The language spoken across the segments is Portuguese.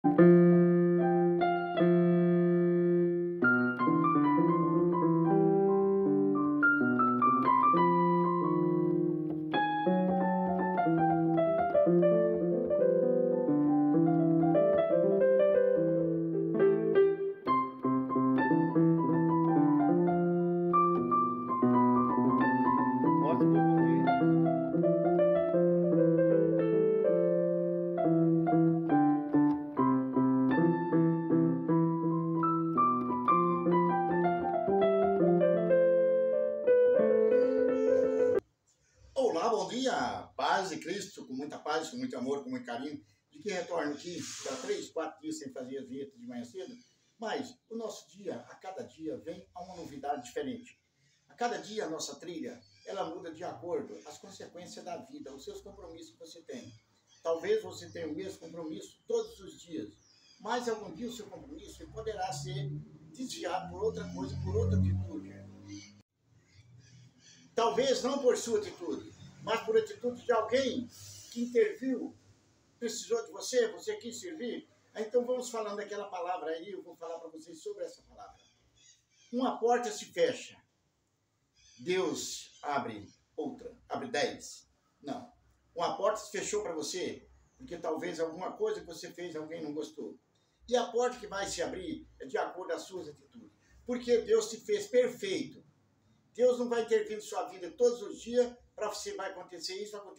Mostra um pouquinho aqui. Olá, bom dia! Paz de Cristo, com muita paz, com muito amor, com muito carinho. De que retorno aqui, há 3, 4 dias sem fazer as vinhetas de manhã cedo, mas o nosso dia, a cada dia, vem a uma novidade diferente. A cada dia a nossa trilha, ela muda de acordo com as consequências da vida, os seus compromissos que você tem. Talvez você tenha o mesmo compromisso todos os dias, mas algum dia o seu compromisso poderá ser desviado por outra coisa, por outra atitude. Talvez não por sua atitude, mas por atitude de alguém que interviu, precisou de você, você quis servir. Então vamos falando daquela palavra aí, eu vou falar para vocês sobre essa palavra. Uma porta se fecha, Deus abre outra, abre 10. Não, uma porta se fechou para você, porque talvez alguma coisa que você fez alguém não gostou. E a porta que vai se abrir é de acordo com as suas atitudes. Porque Deus te fez perfeito. Deus não vai intervir em sua vida todos os dias para você vai acontecer isso, vou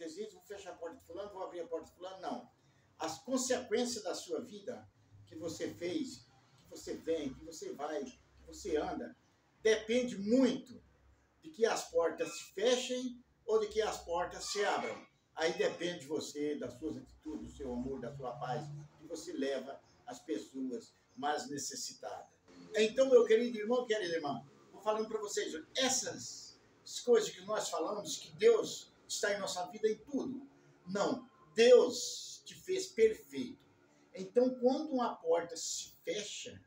fechar a porta de fulano, vou abrir a porta de fulano, não. As consequências da sua vida que você fez, que você vem, que você vai, que você anda, depende muito de que as portas se fechem ou de que as portas se abram. Aí depende de você, das suas atitudes, do seu amor, da sua paz, que você leva às pessoas mais necessitadas. Então, meu querido irmão, querida irmã, falando para vocês, essas coisas que nós falamos, que Deus está em nossa vida em tudo. Não, Deus te fez perfeito. Então, quando uma porta se fecha,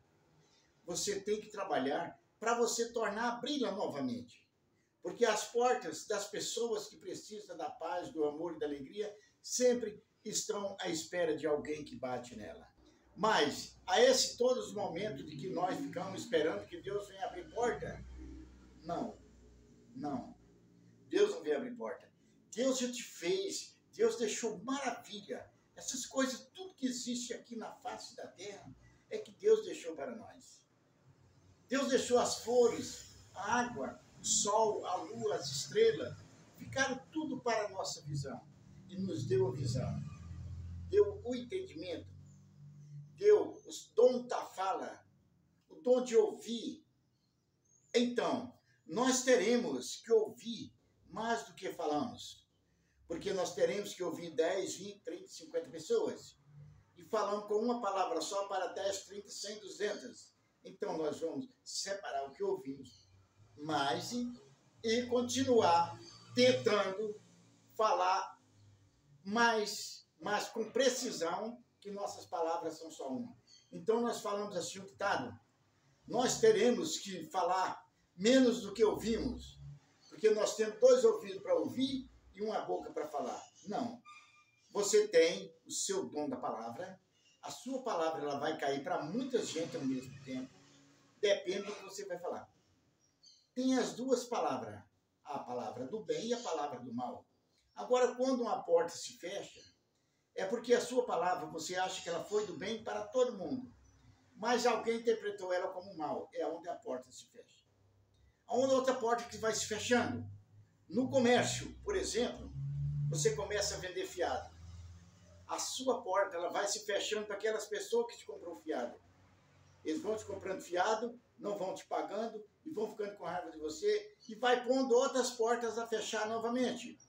você tem que trabalhar para você tornar abri-la novamente. Porque as portas das pessoas que precisam da paz, do amor e da alegria sempre estão à espera de alguém que bate nela. Mas, a esse todos os momentos de que nós ficamos esperando que Deus venha abrir porta, não. Deus não veio abrir porta. Deus já te fez, Deus deixou maravilha. Essas coisas, tudo que existe aqui na face da terra, é que Deus deixou para nós. Deus deixou as flores, a água, o sol, a lua, as estrelas, ficaram tudo para a nossa visão. E nos deu a visão. Deu o entendimento. Deu os dom da fala, o dom de ouvir. Então, nós teremos que ouvir mais do que falamos. Porque nós teremos que ouvir 10, 20, 30, 50 pessoas. E falamos com uma palavra só para 10, 30, 100, 200. Então, nós vamos separar o que ouvimos mais e continuar tentando falar mais com precisão, que nossas palavras são só uma. Então, nós falamos assim um ditado. Nós teremos que falar menos do que ouvimos, porque nós temos 2 ouvidos para ouvir e uma boca para falar. Não. Você tem o seu dom da palavra, a sua palavra ela vai cair para muita gente ao mesmo tempo, depende do que você vai falar. Tem as 2 palavras, a palavra do bem e a palavra do mal. Agora, quando uma porta se fecha, é porque a sua palavra, você acha que ela foi do bem para todo mundo, mas alguém interpretou ela como mal, é onde a porta se fecha. Aonde outra porta que vai se fechando? No comércio, por exemplo, você começa a vender fiado. A sua porta ela vai se fechando para aquelas pessoas que te compram fiado. Eles vão te comprando fiado, não vão te pagando e vão ficando com raiva de você e vai pondo outras portas a fechar novamente.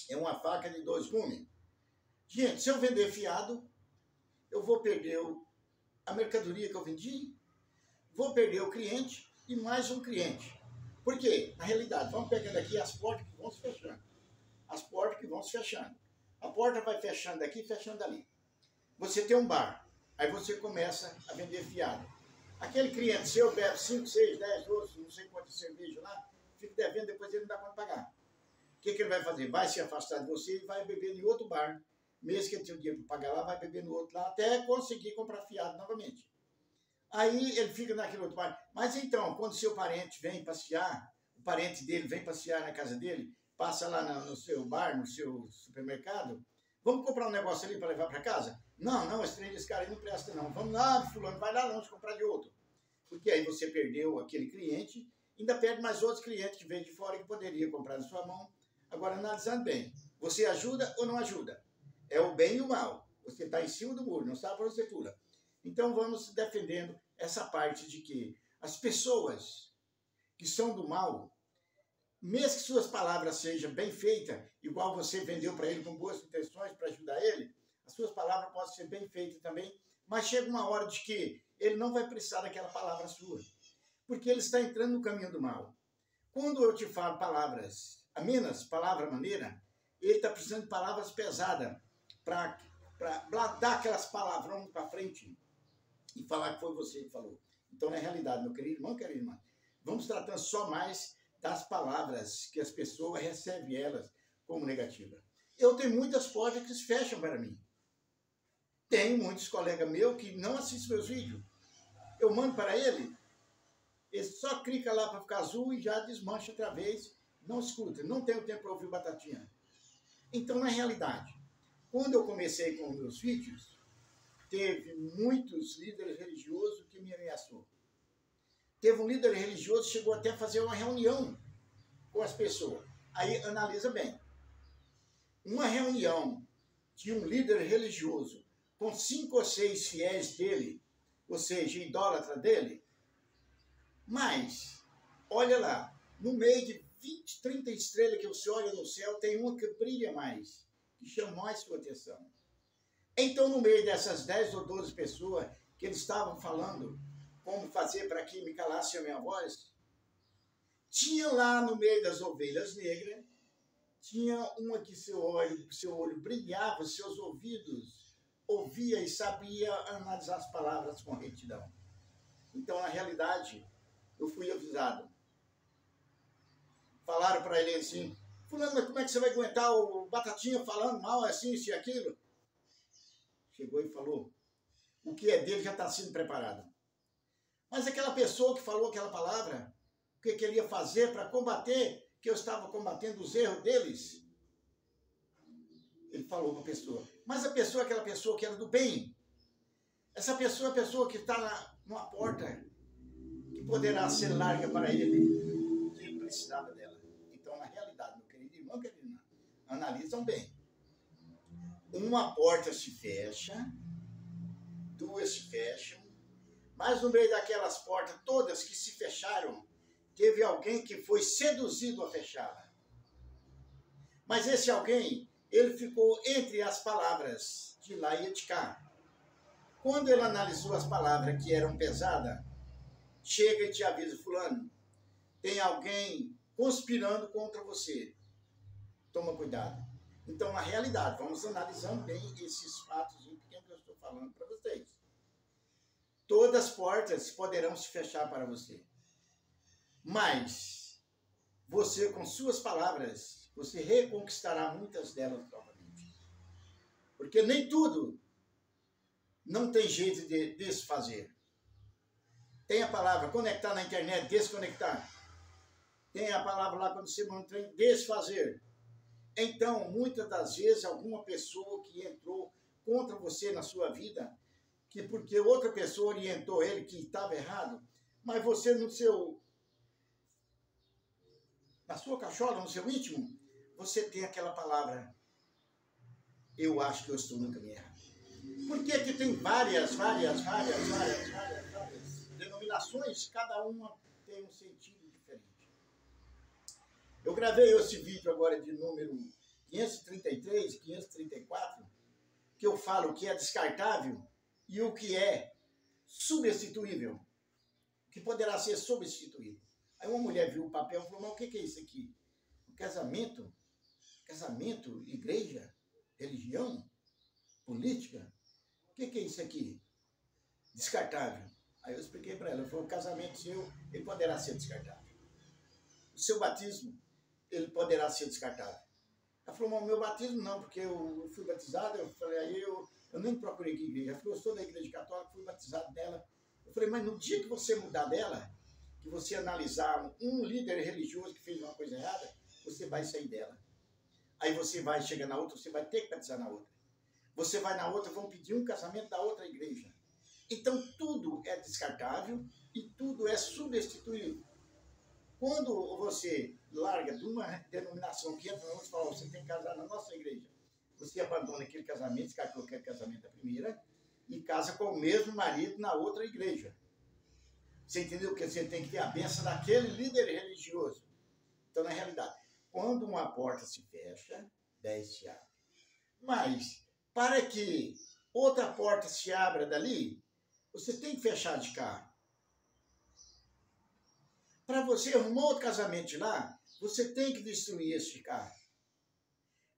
É uma faca de 2 gumes. Gente, se eu vender fiado, eu vou perder a mercadoria que eu vendi, vou perder o cliente e mais um cliente. Por quê? Na realidade, vamos pegando aqui as portas que vão se fechando. As portas que vão se fechando. A porta vai fechando aqui, fechando ali. Você tem um bar, aí você começa a vender fiado. Aquele cliente seu bebe 5, 6, 10, 12, não sei quantas cervejas lá, fica devendo, depois ele não dá para pagar. O que ele vai fazer? Vai se afastar de você e vai beber em outro bar. mês que ele tinha o dinheiro para pagar lá, vai beber no outro lá, até conseguir comprar fiado novamente. Aí ele fica naquele outro bar. Mas então, quando seu parente vem passear, o parente dele vem passear na casa dele, passa lá no seu bar, no seu supermercado, vamos comprar um negócio ali para levar para casa? Não, esse cara aí não presta não. Vamos lá, fulano, vai lá longe comprar de outro. Porque aí você perdeu aquele cliente, ainda perde mais outros clientes que vêm de fora que poderia comprar na sua mão. Agora, analisando bem, você ajuda ou não ajuda? É o bem e o mal. Você está em cima do muro, não sabe para onde você pula. Então, vamos defendendo essa parte de que as pessoas que são do mal, mesmo que suas palavras sejam bem feitas, igual você vendeu para ele com boas intenções para ajudar ele, as suas palavras podem ser bem feitas também, mas chega uma hora de que ele não vai precisar daquela palavra sua, porque ele está entrando no caminho do mal. Quando eu te falo palavras amenas, palavra maneira, ele está precisando de palavras pesadas para dar aquelas palavrões para frente e falar que foi você que falou. Então, na realidade, meu querido irmão, querida irmã, vamos tratando só mais das palavras que as pessoas recebem elas como negativa. Eu tenho muitas portas que se fecham para mim. Tenho muitos colegas meus que não assistem meus vídeos. Eu mando para ele só clica lá para ficar azul e já desmancha outra vez, não escuta, não tem o tempo para ouvir Batatinha. Então, na realidade, quando eu comecei com os meus vídeos, teve muitos líderes religiosos que me ameaçou. Teve um líder religioso que chegou até a fazer uma reunião com as pessoas. Aí, analisa bem. Uma reunião de um líder religioso com 5 ou 6 fiéis dele, ou seja, idólatra dele, mas, olha lá, no meio de 20, 30 estrelas que você olha no céu, tem uma que brilha mais, que chama mais sua atenção. Então, no meio dessas 10 ou 12 pessoas que eles estavam falando como fazer para que me calasse a minha voz, tinha lá no meio das ovelhas negras, tinha uma que seu olho brilhava, seus ouvidos ouvia e sabia analisar as palavras com retidão. Então, na realidade, eu fui avisado. Falaram para ele assim, fulano, mas como é que você vai aguentar o Batatinha falando mal assim, isso e aquilo? Chegou e falou, o que é dele já está sendo preparado. Mas aquela pessoa que falou aquela palavra, o que ele ia fazer para combater, que eu estava combatendo os erros deles? Ele falou para a pessoa, mas a pessoa, aquela pessoa que era do bem, essa pessoa é a pessoa que está numa porta que poderá ser larga para ele, que ele precisava dela. Então, na realidade, meu querido irmão, querida irmã, analisam bem. Uma porta se fecha, 2 se fecham, mas no meio daquelas portas todas que se fecharam, teve alguém que foi seduzido a fechá-la. Mas esse alguém, ele ficou entre as palavras de lá e de cá. Quando ele analisou as palavras que eram pesadas, chega e te avisa, fulano, tem alguém conspirando contra você. Toma cuidado. Então, na realidade, vamos analisando bem esses fatos pequenos que eu estou falando para vocês. Todas as portas poderão se fechar para você. Mas, você, com suas palavras, você reconquistará muitas delas novamente. Porque nem tudo não tem jeito de desfazer. Tem a palavra conectar na internet, desconectar. Tem a palavra lá quando você mantém desfazer. Então, muitas das vezes, alguma pessoa que entrou contra você na sua vida, que porque outra pessoa orientou ele que estava errado, mas você na sua cachola, no seu íntimo, você tem aquela palavra, eu acho que eu estou no caminho errado. Porque aqui tem várias denominações, cada uma tem um sentido diferente. Eu gravei esse vídeo agora de número 533, 534, que eu falo o que é descartável e o que é substituível, que poderá ser substituído. Aí uma mulher viu o papel e falou, mas o que é isso aqui? O casamento? Casamento, igreja, religião, política? O que é isso aqui? Descartável. Aí eu expliquei para ela, o casamento seu, ele poderá ser descartável. O seu batismo, ele poderá ser descartável. Ela falou, mas o meu batismo não, porque eu fui batizado. Eu falei, aí eu nem procurei que igreja. Ela falou, eu sou da igreja católica, fui batizado dela. Eu falei, mas no dia que você mudar dela, que você analisar um líder religioso que fez uma coisa errada, você vai sair dela. Aí você vai chegar na outra, você vai ter que batizar na outra. Você vai na outra, vão pedir um casamento da outra igreja. Então tudo é descartável e tudo é substituível. Quando você larga de uma denominação que entra na outra e fala, você tem que casar na nossa igreja, você abandona aquele casamento, descartou aquele casamento da primeira, e casa com o mesmo marido na outra igreja. Você entendeu? Porque você tem que ter a bênção daquele líder religioso. Então, na realidade, quando uma porta se fecha, 10 se abrem. Mas, para que outra porta se abra dali, você tem que fechar de cá. Para você arrumar outro casamento de lá, você tem que destruir esse de cá.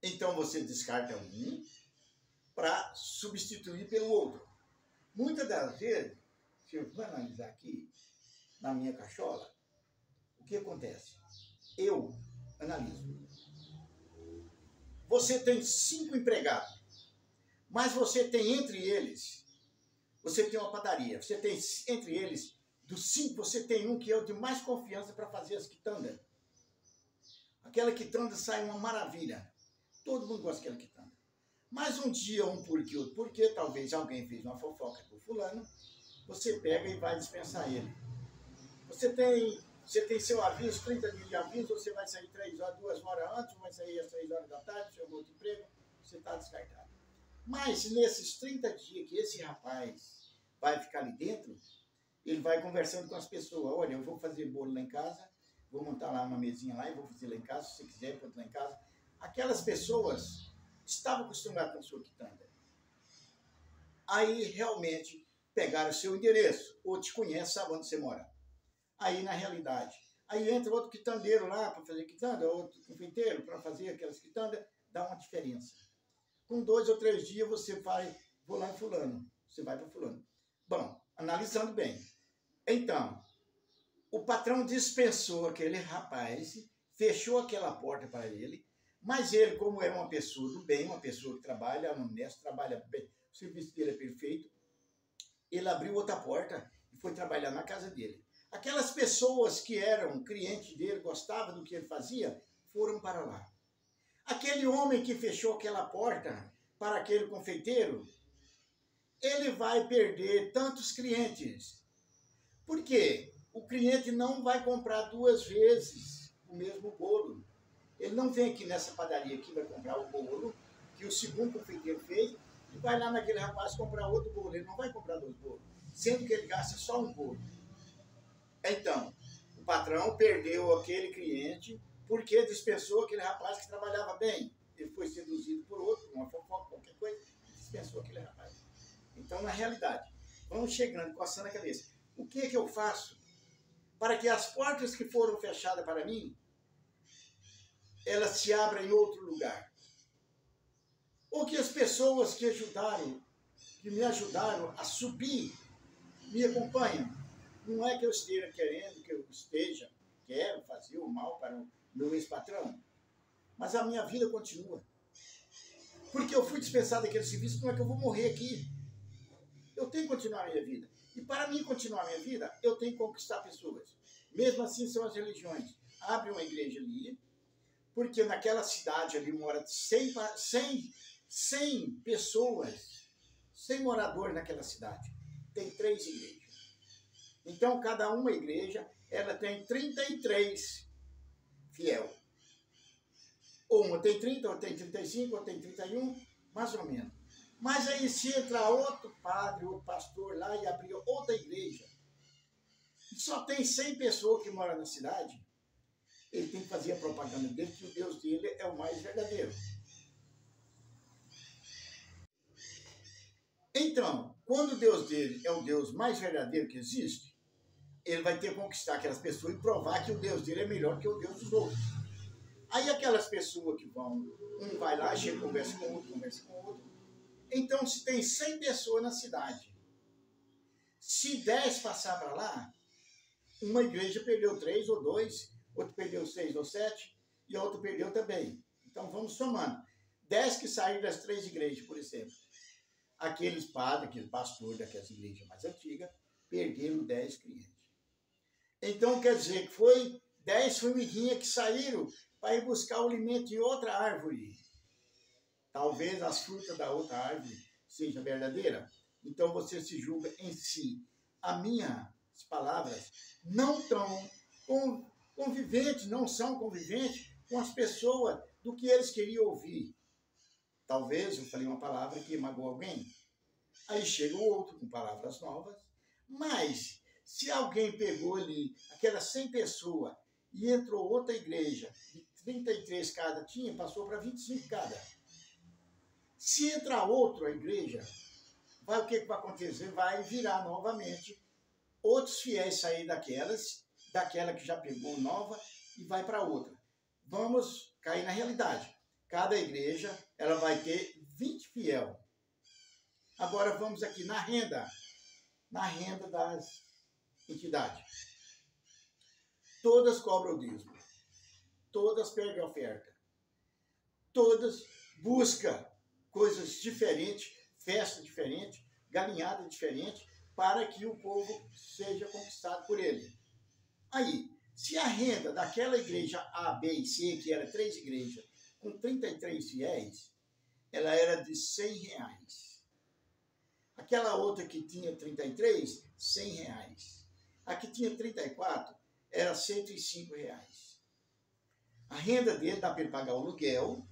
Então, você descarta um para substituir pelo outro. Muitas das vezes, se eu for analisar aqui, na minha cachola, o que acontece? Eu analiso. Você tem 5 empregados, mas você tem entre eles, você tem uma padaria, você tem entre eles, dos 5, você tem um que é o de mais confiança para fazer as quitandas. Aquela quitanda sai uma maravilha. Todo mundo gosta daquela quitanda. Mas um dia, um porque talvez alguém fez uma fofoca com fulano, você pega e vai dispensar ele. Você tem seu aviso, 30 dias de aviso, você vai sair 3 horas, 2 horas antes, vai sair às 3 horas da tarde, seu outro emprego, você está descartado. Mas nesses 30 dias que esse rapaz vai ficar ali dentro, ele vai conversando com as pessoas. Olha, eu vou fazer bolo lá em casa, vou montar lá uma mesinha lá e vou fazer lá em casa, se você quiser, pode lá em casa. Aquelas pessoas estavam acostumadas com a sua quitanda. Aí realmente pegaram o seu endereço, ou te conhece, sabe onde você mora. Aí, na realidade, aí entra outro quitandeiro lá para fazer quitanda, outro confeiteiro para fazer aquelas quitandas, dá uma diferença. Com 2 ou 3 dias você vai, vou lá em fulano, você vai para fulano. Bom, analisando bem. Então, o patrão dispensou aquele rapaz, fechou aquela porta para ele, mas ele, como era uma pessoa do bem, uma pessoa que trabalha, honesto, trabalha bem, o serviço dele é perfeito, ele abriu outra porta e foi trabalhar na casa dele. Aquelas pessoas que eram clientes dele, gostavam do que ele fazia, foram para lá. Aquele homem que fechou aquela porta para aquele confeiteiro, ele vai perder tantos clientes. Por quê? O cliente não vai comprar 2 vezes o mesmo bolo. Ele não vem aqui nessa padaria aqui, vai comprar o bolo que o segundo confeiteiro fez e vai lá naquele rapaz comprar outro bolo. Ele não vai comprar 2 bolos, sendo que ele gasta só um bolo. Então, o patrão perdeu aquele cliente porque dispensou aquele rapaz que trabalhava bem. Ele foi seduzido por outro, uma fofoca, qualquer coisa, e dispensou aquele rapaz. Então, na realidade, vamos chegando, coçando a cabeça. O que é que eu faço para que as portas que foram fechadas para mim, elas se abram em outro lugar? Ou que as pessoas que me ajudaram a subir, me acompanham? Não é que eu esteja querendo, quero fazer o mal para o meu ex-patrão, mas a minha vida continua. Porque eu fui dispensado daquele serviço, não é que eu vou morrer aqui. Eu tenho que continuar a minha vida. E para mim continuar a minha vida, eu tenho que conquistar pessoas. Mesmo assim são as religiões. Abre uma igreja ali, porque naquela cidade ali mora 100 pessoas, 100 moradores naquela cidade. Tem 3 igrejas. Então, cada uma igreja, ela tem 33 fiel. Ou uma tem 30, ou tem 35, ou tem 31, mais ou menos. Mas aí se entrar outro padre, outro pastor lá e abrir outra igreja, e só tem 100 pessoas que moram na cidade, ele tem que fazer a propaganda dele, que o Deus dele é o mais verdadeiro. Então, quando o Deus dele é o Deus mais verdadeiro que existe, ele vai ter que conquistar aquelas pessoas e provar que o Deus dele é melhor que o Deus dos outros. Aí aquelas pessoas que vão, um vai lá, chega, conversa com o outro. Então, se tem 100 pessoas na cidade, se 10 passar para lá, uma igreja perdeu 3 ou 2, outra perdeu 6 ou 7, e a outra perdeu também. Então vamos somando. 10 que saíram das 3 igrejas, por exemplo. Aqueles padres, aquele pastor daquelas igrejas mais antigas, perderam 10 clientes. Então quer dizer que foi 10 formiguinhas que saíram para ir buscar o alimento em outra árvore. Talvez as frutas da outra árvore seja verdadeira. Então você se julga em si. As minhas palavras não estão conviventes, não são conviventes com as pessoas do que eles queriam ouvir. Talvez eu falei uma palavra que magoou alguém. Aí chega o outro com palavras novas. Mas se alguém pegou ali aquelas 100 pessoas e entrou outra igreja, de 33 cada tinha, passou para 25 cada. Se entrar outra igreja, o que vai acontecer? Vai virar novamente outros fiéis sair daquela que já pegou nova e vai para outra. Vamos cair na realidade. Cada igreja ela vai ter 20 fiel. Agora vamos aqui na renda das entidades. Todas cobram o dízimo, todas perdem a oferta, todas buscam coisas diferentes, festa diferente, galinhada diferente, para que o povo seja conquistado por ele. Aí, se a renda daquela igreja A, B e C, que era 3 igrejas, com 33 fiéis, ela era de R$100. Aquela outra que tinha 33, R$100. A que tinha 34, era R$105. A renda dele dá para ele pagar o aluguel,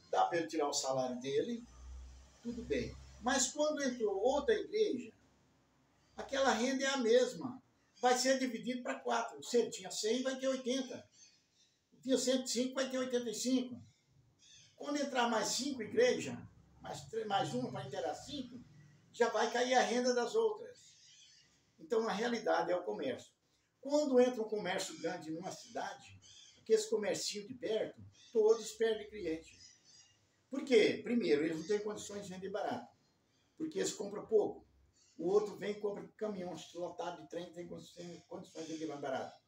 dá para ele tirar o salário dele, tudo bem. Mas quando entrou outra igreja, aquela renda é a mesma. Vai ser dividido para 4. Se ele tinha 100, vai ter 80. Se tinha 105, vai ter 85. Quando entrar mais 5 igrejas, mais uma para inteirar 5, já vai cair a renda das outras. Então, a realidade é o comércio. Quando entra um comércio grande numa cidade, aqueles comercinhos de perto, todos perdem cliente. Por quê? Primeiro, eles não têm condições de vender barato, porque eles compram pouco. O outro vem e compra caminhão lotado de trem, tem condições de vender mais barato.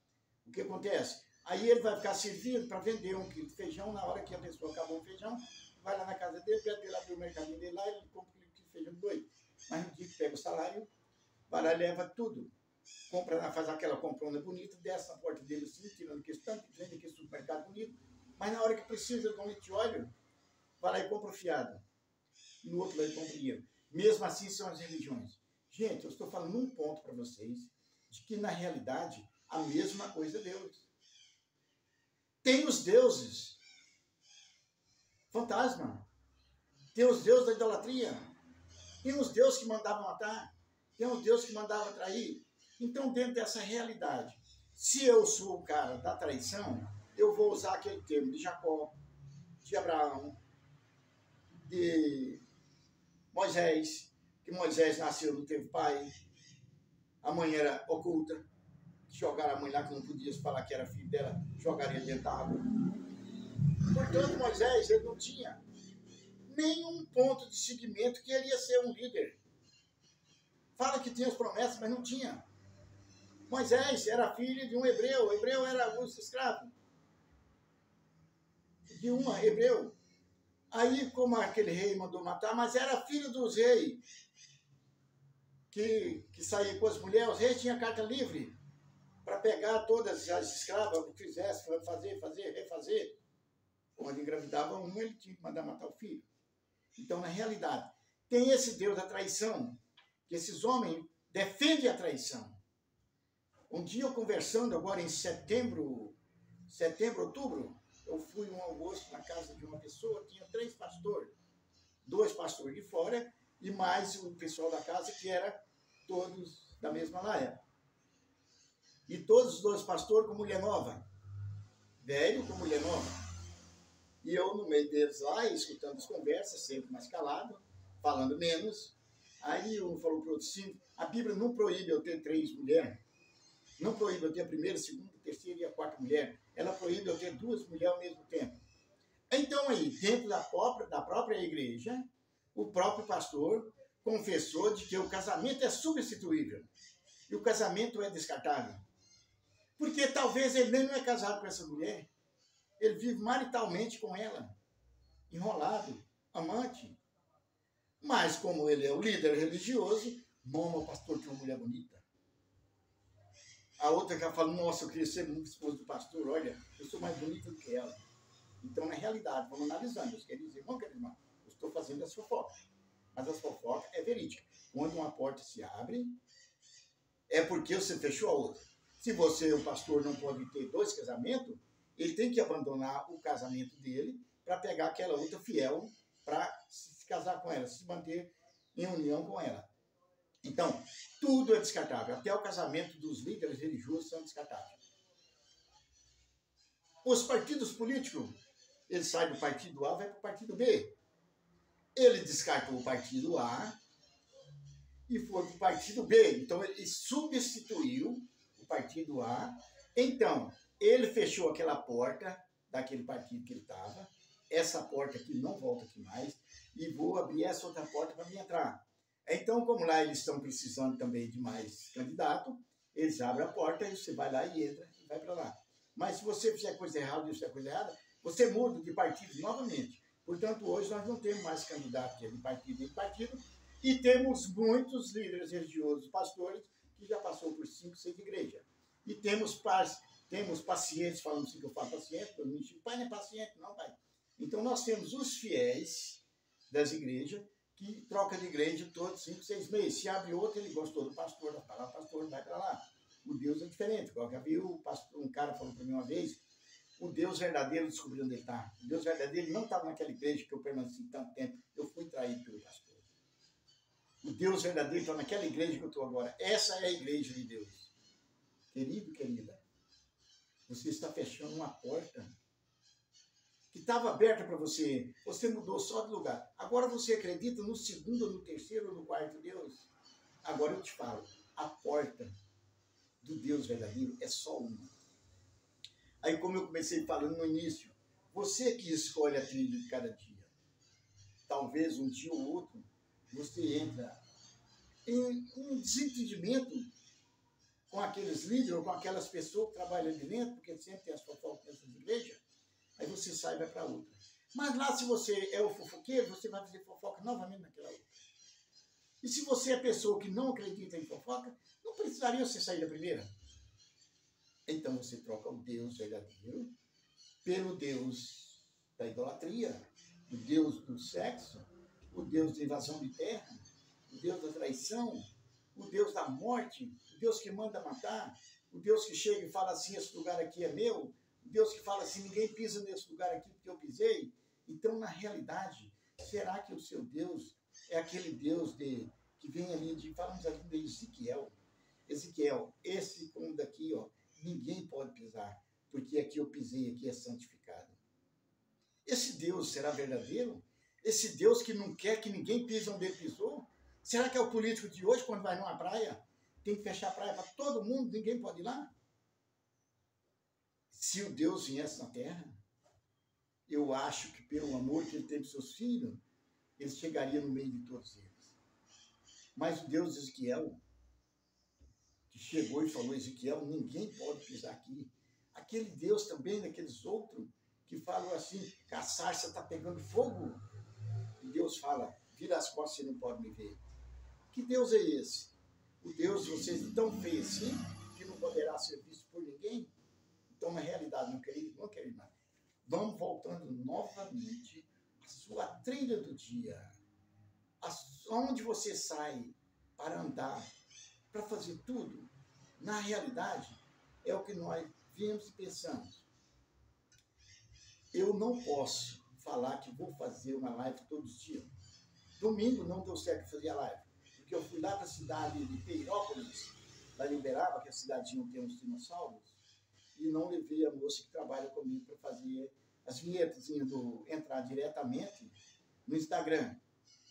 O que acontece? Aí ele vai ficar servindo para vender 1 quilo de feijão, na hora que a pessoa acabou o feijão, vai lá na casa dele, pede lá do mercadinho dele lá, ele compra 1 quilo de feijão doido. Mas no dia que pega o salário, vai lá e leva tudo. Compra, faz aquela comprona bonita, desce na porta dele assim, tirando aquele tanto de trem daquele supermercado bonito, mas na hora que precisa de um litro de óleo, vai lá e compra o fiado. E no outro vai e compra dinheiro. Mesmo assim são as religiões. Gente, eu estou falando um ponto para vocês, de que na realidade a mesma coisa é Deus. Tem os deuses fantasma, tem os deuses da idolatria, tem os deuses que mandavam matar, tem os deuses que mandavam trair. Então, dentro dessa realidade, se eu sou o cara da traição, eu vou usar aquele termo de Jacó, de Abraão, de Moisés, que Moisés nasceu, não teve pai, a mãe era oculta, jogaram a mãe lá que não podia falar que era filho dela, jogaria dentro da água. Portanto, Moisés, ele não tinha nenhum ponto de seguimento que ele ia ser um líder. Fala que tinha as promessas, mas não tinha. Moisés era filho de um hebreu, o hebreu era um escravo de um hebreu. Aí, como aquele rei mandou matar, mas era filho dos reis, que saía com as mulheres, os reis tinham carta livre para pegar todas as escravas, o que fizesse, fazer, refazer. Quando engravidava um, ele tinha que mandar matar o filho. Então, na realidade, tem esse Deus da traição, que esses homens defendem a traição. Um dia eu conversando, agora em setembro, outubro, eu fui um almoço na casa de uma pessoa, tinha 3 pastores, 2 pastores de fora e mais o pessoal da casa que era todos da mesma laia. E todos os 2 pastores com mulher nova, velho com mulher nova. E eu no meio deles lá, escutando as conversas, sempre mais calado, falando menos. Aí um falou para o outro, sim, a Bíblia não proíbe eu ter 3 mulheres. Não proíbe eu ter a primeira, a segunda, a terceira e a 4ª mulher. Ela proíbe eu ter 2 mulheres ao mesmo tempo. Então aí, dentro da própria igreja, o próprio pastor confessou de que o casamento é substituível. E o casamento é descartável. Porque talvez ele nem não é casado com essa mulher. Ele vive maritalmente com ela. enrolado, amante. Mas como ele é o líder religioso, mama o pastor que é uma mulher bonita. A outra que fala, nossa, eu queria ser esposa do pastor, olha, eu sou mais bonita do que ela. Então, na realidade, vamos analisando, meus queridos irmãos, eu estou fazendo as fofocas. Mas as fofocas é verídica. Quando uma porta se abre, é porque você fechou a outra. Se você, o pastor, não pode ter 2 casamentos, ele tem que abandonar o casamento dele para pegar aquela outra fiel para se casar com ela, se manter em união com ela. Então, tudo é descartável. Até o casamento dos líderes religiosos são descartáveis. Os partidos políticos, ele sai do partido A e vai para o partido B. Ele descartou o partido A e foi para o partido B. Então, ele substituiu o partido A. Então, ele fechou aquela porta daquele partido que ele estava. Essa porta aqui não volta aqui mais. E vou abrir essa outra porta para mim entrar. Então, como lá eles estão precisando também de mais candidato, eles abrem a porta e você vai lá e entra e vai para lá. Mas se você fizer coisa errada e fizer coisa errada, você muda de partido novamente. Portanto, hoje nós não temos mais candidato de partido em partido e temos muitos líderes religiosos, pastores, que já passou por 5, 6 igrejas. E temos pacientes, falando assim que eu falo paciente, eu me digo, pai não é paciente, não, pai. Então nós temos os fiéis das igrejas, que troca de igreja todos 5, 6 meses. Se abre outro, ele gostou do pastor, da palavra pastor, vai para lá. O Deus é diferente. Igual que havia um cara falou para mim uma vez, o Deus verdadeiro descobriu onde ele está. O Deus verdadeiro não estava naquela igreja que eu permaneci tanto tempo. Eu fui traído pelo pastor. O Deus verdadeiro está naquela igreja que eu estou agora. Essa é a igreja de Deus. Querido, querida, você está fechando uma porta que estava aberta para você. Você mudou só de lugar. Agora você acredita no segundo, no terceiro, no quarto Deus? Agora eu te falo, a porta do Deus verdadeiro é só uma. Aí, como eu comecei falando no início, você que escolhe a trilha de cada dia. Talvez um dia ou outro você entra em um desentendimento com aqueles líderes ou com aquelas pessoas que trabalham ali dentro, porque sempre tem as fofocas nessas igrejas. Aí você sai e vai para outra. Mas lá, se você é o fofoqueiro, você vai fazer fofoca novamente naquela outra. E se você é a pessoa que não acredita em fofoca, não precisaria você sair da primeira. Então você troca o Deus verdadeiro pelo Deus da idolatria, o Deus do sexo, o Deus da invasão de terra, o Deus da traição, o Deus da morte, o Deus que manda matar, o Deus que chega e fala assim, esse lugar aqui é meu, o Deus que fala assim, ninguém pisa nesse lugar aqui porque eu pisei. Então, na realidade, será que o seu Deus é aquele Deus que vem ali, falamos ali de Ezequiel. Ezequiel, esse como daqui, ó, ninguém pode pisar, porque aqui eu pisei, aqui é santificado. Esse Deus será verdadeiro? Esse Deus que não quer que ninguém pise onde ele pisou? Será que é o político de hoje, quando vai numa praia, tem que fechar a praia para todo mundo, ninguém pode ir lá? Se o Deus viesse na terra, eu acho que pelo amor que ele tem para seus filhos, ele chegaria no meio de todos eles. Mas o Deus de Ezequiel, que chegou e falou, Ezequiel, ninguém pode pisar aqui. Aquele Deus também, daqueles outros, que falam assim, que a sarça está pegando fogo. E Deus fala, vira as costas, você não pode me ver. Que Deus é esse? O Deus de vocês tão feio assim, que não poderá ser visto por ninguém? Então, na realidade, não querido mais. Vamos voltando novamente à sua trilha do dia. Onde você sai para andar, para fazer tudo, na realidade, é o que nós vemos e pensamos. Eu não posso falar que vou fazer uma live todos os dias. Domingo não deu certo fazer a live, porque eu fui lá para a cidade de Peirópolis, lá em Uberaba, que é a cidade onde tem uns dinossauros, e não levei a moça que trabalha comigo para fazer as vinhetas, entrar diretamente no Instagram.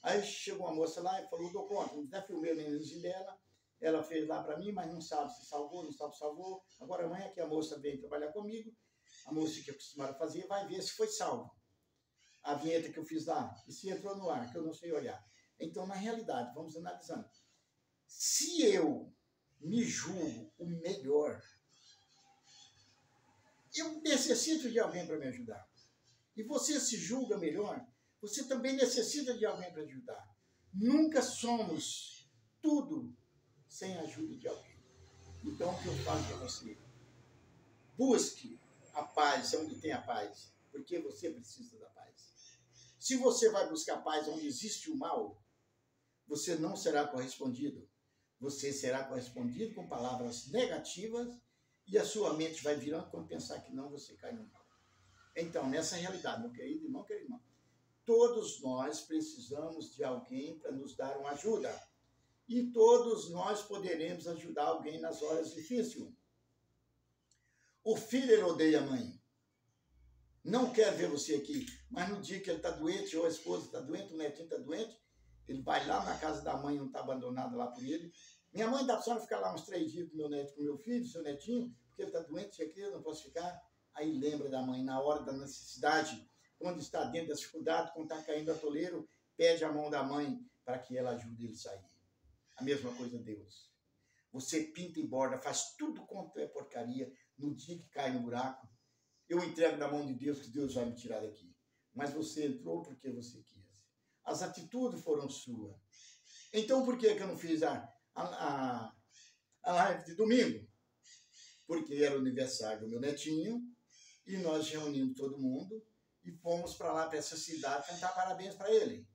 Aí chegou uma moça lá e falou, dou conta, já filmei o nenenzinho dela, ela fez lá para mim, mas não sabe se salvou, não sabe se salvou. Agora amanhã que a moça vem trabalhar comigo, a moça que é acostumada a fazer, vai ver se foi salvo. A vinheta que eu fiz lá, e se entrou no ar, que eu não sei olhar. Então, na realidade, vamos analisando. Se eu me julgo o melhor, eu necessito de alguém para me ajudar. E você se julga melhor, você também necessita de alguém para ajudar. Nunca somos tudo sem a ajuda de alguém. Então, o que eu falo para você? Busque a paz onde tem a paz, porque você precisa da paz. Se você vai buscar paz onde existe o mal, você não será correspondido. Você será correspondido com palavras negativas e a sua mente vai virando quando pensar que não, você cai no mal. Então, nessa realidade, meu querido irmão, todos nós precisamos de alguém para nos dar uma ajuda. E todos nós poderemos ajudar alguém nas horas difíceis. O filho, ele odeia a mãe. Não quer ver você aqui, mas no dia que ele está doente, ou a esposa está doente, o netinho está doente, ele vai lá na casa da mãe, não está abandonado lá por ele. Minha mãe dá para a senhora ficar lá uns 3 dias com meu neto, com meu filho, seu netinho, porque ele está doente, aqui eu não posso ficar. Aí lembra da mãe, na hora da necessidade, quando está dentro da dificuldade, quando está caindo a toleiro, pede a mão da mãe para que ela ajude ele a sair. A mesma coisa Deus. Você pinta e borda, faz tudo quanto é porcaria, no dia que cai no buraco, eu entrego na mão de Deus que Deus vai me tirar daqui. Mas você entrou porque você quis. As atitudes foram suas. Então por que eu não fiz a live de domingo? Porque era o aniversário do meu netinho e nós reunimos todo mundo e fomos para lá, para essa cidade, cantar parabéns para ele.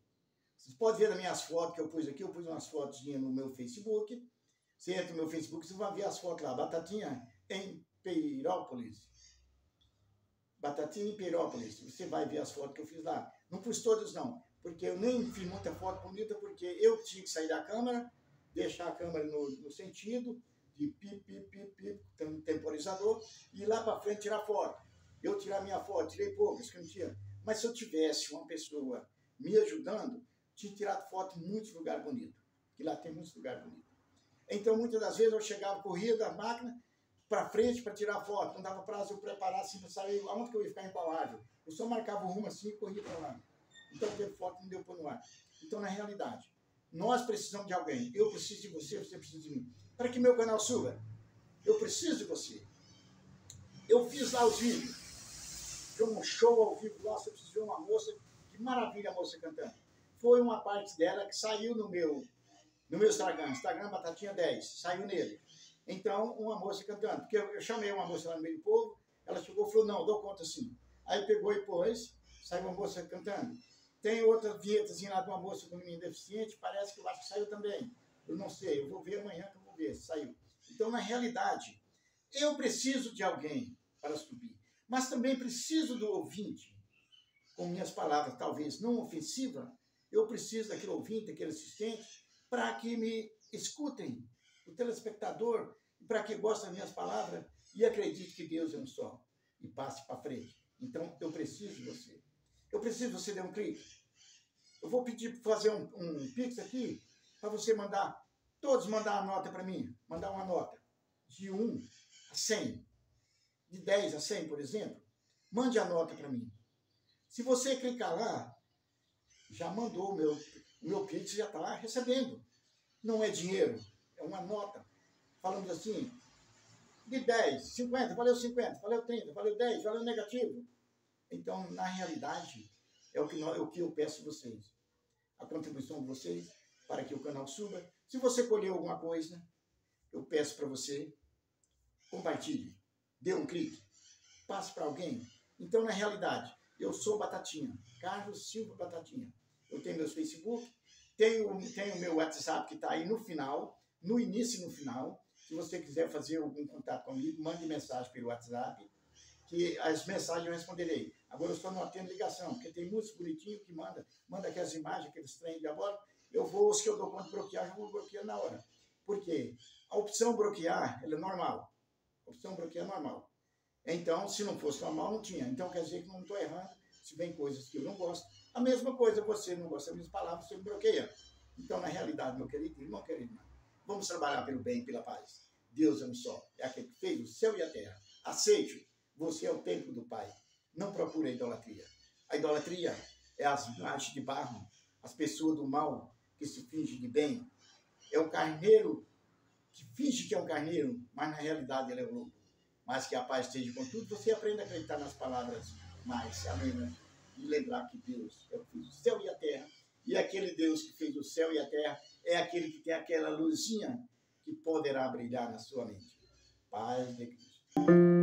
Vocês podem ver as minhas fotos que eu pus aqui, eu pus umas fotos no meu Facebook. Você entra no meu Facebook, você vai ver as fotos lá. Batatinha em Peirópolis. Batatinha em Peirópolis. Você vai ver as fotos que eu fiz lá. Não pus todas, não. Porque eu nem fiz muita foto bonita, porque eu tinha que sair da câmera, deixar a câmera no sentido de temporizador, e ir lá para frente tirar foto. Eu tirar minha foto, tirei poucas, que não tinha. Mas se eu tivesse uma pessoa me ajudando, tinha tirado foto em muitos lugares bonitos. Que lá tem muitos lugares bonitos. Então, muitas das vezes, eu chegava, corria da máquina para frente para tirar foto. Não dava prazo eu preparar assim para sair. Aonde que eu ia ficar empalável? Eu só marcava o rumo assim e corria para lá. Então, teve foto, não deu para no ar. Então, na realidade, nós precisamos de alguém. Eu preciso de você, você precisa de mim. Para que meu canal suba, eu preciso de você. Eu fiz lá os vídeos. Foi um show ao vivo lá, você precisa ver uma moça. Que maravilha a moça cantando. Foi uma parte dela que saiu no meu Instagram Batatinha 10, saiu nele. Então, uma moça cantando, porque eu chamei uma moça lá no meio do povo, ela chegou e falou, não, dou conta sim. Aí pegou e pôs, saiu uma moça cantando. Tem outra vinhetazinha lá de uma moça com um menino deficiente, parece que eu acho que saiu também. Eu não sei, eu vou ver amanhã que eu vou ver se saiu. Então, na realidade, eu preciso de alguém para subir, mas também preciso do ouvinte, com minhas palavras talvez não ofensivas, eu preciso daquele ouvinte, daquele assistente, para que me escutem, o telespectador, para que gostem das minhas palavras e acredite que Deus é um só e passe para frente. Então, eu preciso de você. Eu preciso que você dê um clique. Eu vou pedir para fazer um Pix aqui, para você mandar, todos mandar uma nota para mim, mandar uma nota de 1 a 100, de 10 a 100, por exemplo. Mande a nota para mim. Se você clicar lá, já mandou o meu Pix, já está lá recebendo. Não é dinheiro, é uma nota. Falando assim, de 10, 50, valeu 50, valeu 30, valeu 10, valeu negativo. Então, na realidade, é o que eu peço a vocês. A contribuição de vocês para que o canal suba. Se você colheu alguma coisa, eu peço para você, compartilhe, dê um clique, passe para alguém. Então, na realidade, eu sou Batatinha, Carlos Silva Batatinha. Eu tenho meus Facebook, tenho o meu WhatsApp que está aí no final, no início e no final. Se você quiser fazer algum contato comigo, mande mensagem pelo WhatsApp, que as mensagens eu responderei. Agora eu só não atendo ligação, porque tem muitos bonitinhos que manda aquelas imagens, aqueles trem de agora. Os que eu dou conta de bloquear, eu vou bloquear na hora. Por quê? A opção bloquear, ela é normal. A opção bloquear é normal. Então, se não fosse normal, não tinha. Então, quer dizer que não estou errando, se vem coisas que eu não gosto. A mesma coisa, você não gosta das minhas palavras, você me bloqueia. Então, na realidade, meu querido irmão, vamos trabalhar pelo bem e pela paz. Deus é um só, é aquele que fez o céu e a terra. Aceite, você é o templo do Pai. Não procure a idolatria. A idolatria é as imagens de barro, as pessoas do mal que se fingem de bem. É o carneiro que finge que é um carneiro, mas na realidade ele é o lobo. Mas que a paz esteja com tudo, você aprende a acreditar nas palavras mais. Amém, né? e lembrar que Deus é o que fez o céu e a terra. E aquele Deus que fez o céu e a terra é aquele que tem aquela luzinha que poderá brilhar na sua mente. Paz de Cristo.